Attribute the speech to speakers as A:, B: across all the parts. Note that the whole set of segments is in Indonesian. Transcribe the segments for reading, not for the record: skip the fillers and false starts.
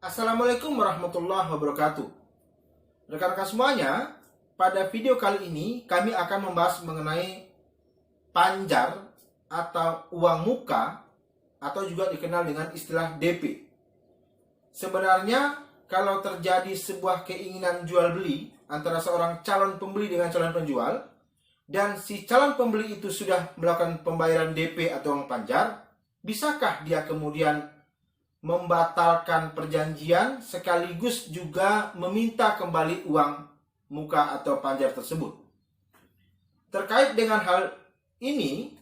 A: Assalamualaikum warahmatullahi wabarakatuh. Rekan-rekan semuanya, pada video kali ini kami akan membahas mengenai panjar atau uang muka atau juga dikenal dengan istilah DP. Sebenarnya kalau terjadi sebuah keinginan jual beli antara seorang calon pembeli dengan calon penjual dan si calon pembeli itu sudah melakukan pembayaran DP atau uang panjar, bisakah dia kemudian membatalkan perjanjian sekaligus juga meminta kembali uang muka atau panjar tersebut? Terkait dengan hal ini,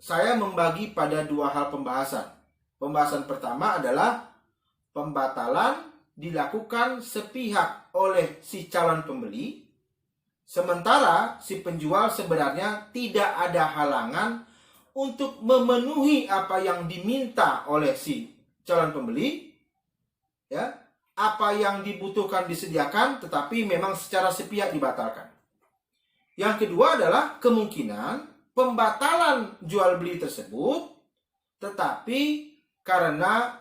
A: saya membagi pada dua hal pembahasan. Pembahasan pertama adalah pembatalan dilakukan sepihak oleh si calon pembeli, sementara si penjual sebenarnya tidak ada halangan untuk memenuhi apa yang diminta oleh si calon pembeli, ya, apa yang dibutuhkan disediakan, tetapi memang secara sepihak dibatalkan. Yang kedua adalah kemungkinan pembatalan jual beli tersebut, tetapi karena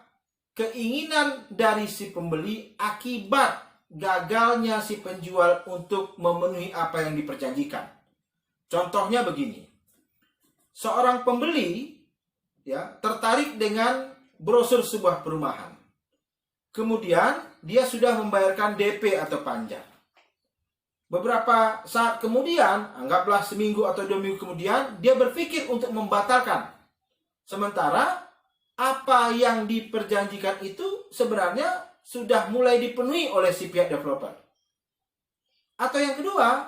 A: keinginan dari si pembeli akibat gagalnya si penjual untuk memenuhi apa yang diperjanjikan. Contohnya begini, seorang pembeli tertarik dengan brosur sebuah perumahan. Kemudian dia sudah membayarkan DP atau panjar. Beberapa saat kemudian, anggaplah seminggu atau 2 minggu kemudian, dia berpikir untuk membatalkan. Sementara apa yang diperjanjikan itu sebenarnya sudah mulai dipenuhi oleh si pihak developer. Atau yang kedua,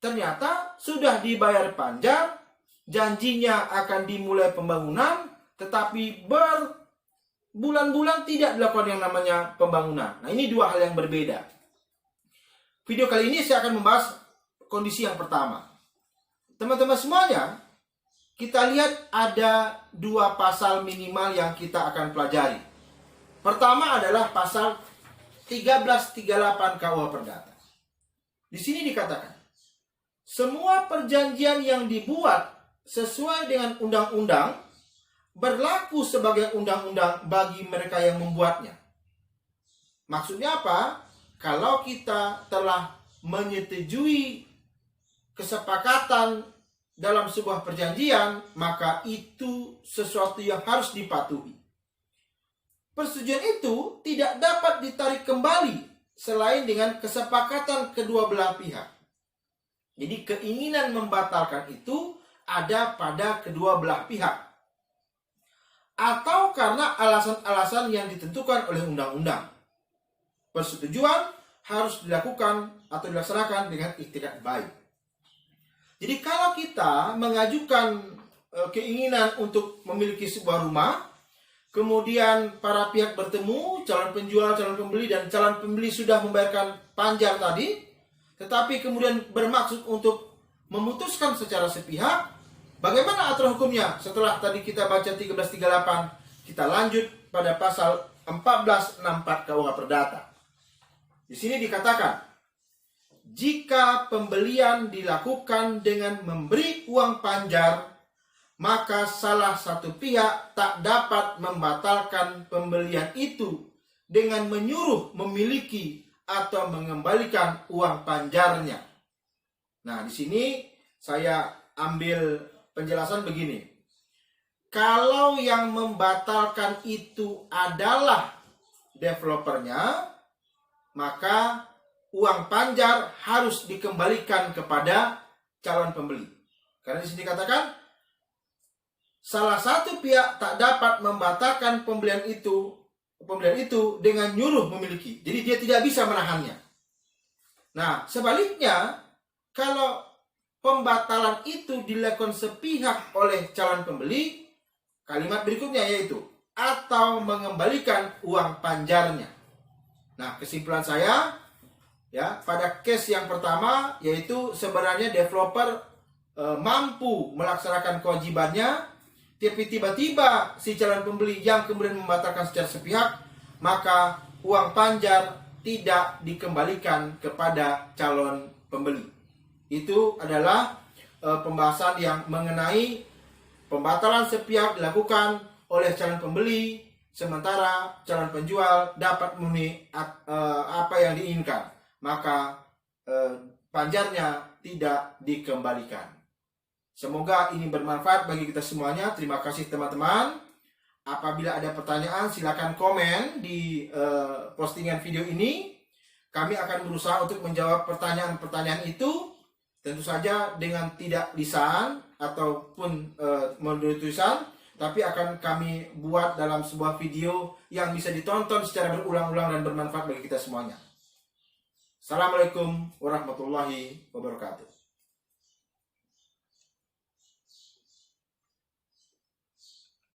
A: ternyata sudah dibayar panjar, janjinya akan dimulai pembangunan, tetapi bulan-bulan tidak dilakukan yang namanya pembangunan. Nah, ini dua hal yang berbeda. Video kali ini saya akan membahas kondisi yang pertama. Teman-teman semuanya, kita lihat ada dua pasal minimal yang kita akan pelajari. Pertama adalah pasal 1338 KUH Perdata. Di sini dikatakan, semua perjanjian yang dibuat sesuai dengan undang-undang berlaku sebagai undang-undang bagi mereka yang membuatnya. Maksudnya apa? Kalau kita telah menyetujui kesepakatan dalam sebuah perjanjian, maka itu sesuatu yang harus dipatuhi. Persetujuan itu tidak dapat ditarik kembali selain dengan kesepakatan kedua belah pihak. Jadi keinginan membatalkan itu ada pada kedua belah pihak, atau karena alasan-alasan yang ditentukan oleh undang-undang. Persetujuan harus dilakukan atau dilaksanakan dengan iktikad baik. Jadi kalau kita mengajukan keinginan untuk memiliki sebuah rumah, kemudian para pihak bertemu, calon penjual, calon pembeli, dan calon pembeli sudah membayarkan panjar tadi, tetapi kemudian bermaksud untuk memutuskan secara sepihak, bagaimana aturan hukumnya? Setelah tadi kita baca 1338, kita lanjut pada pasal 1464 KUH Perdata. Di sini dikatakan, jika pembelian dilakukan dengan memberi uang panjar, maka salah satu pihak tak dapat membatalkan pembelian itu dengan menyuruh memiliki atau mengembalikan uang panjarnya. Nah, di sini saya ambil penjelasan begini. Kalau yang membatalkan itu adalah developernya, maka uang panjar harus dikembalikan kepada calon pembeli. Karena di sini dikatakan, salah satu pihak tak dapat membatalkan pembelian itu dengan nyuruh memiliki. Jadi dia tidak bisa menahannya. Nah, sebaliknya, kalau pembatalan itu dilakukan sepihak oleh calon pembeli, kalimat berikutnya yaitu atau mengembalikan uang panjarnya. Nah, kesimpulan saya pada case yang pertama yaitu sebenarnya developer mampu melaksanakan kewajibannya, tapi tiba-tiba si calon pembeli yang kemudian membatalkan secara sepihak, maka uang panjar tidak dikembalikan kepada calon pembeli. Itu adalah pembahasan yang mengenai pembatalan sepihak dilakukan oleh calon pembeli sementara calon penjual dapat memenuhi apa yang diinginkan, maka pajarnya tidak dikembalikan. Semoga ini bermanfaat bagi kita semuanya. Terima kasih teman-teman. Apabila ada pertanyaan, silakan komen di postingan video ini. Kami akan berusaha untuk menjawab pertanyaan-pertanyaan itu, tentu saja dengan tidak lisan ataupun melalui tulisan, tapi akan kami buat dalam sebuah video yang bisa ditonton secara berulang-ulang dan bermanfaat bagi kita semuanya. Assalamualaikum warahmatullahi wabarakatuh.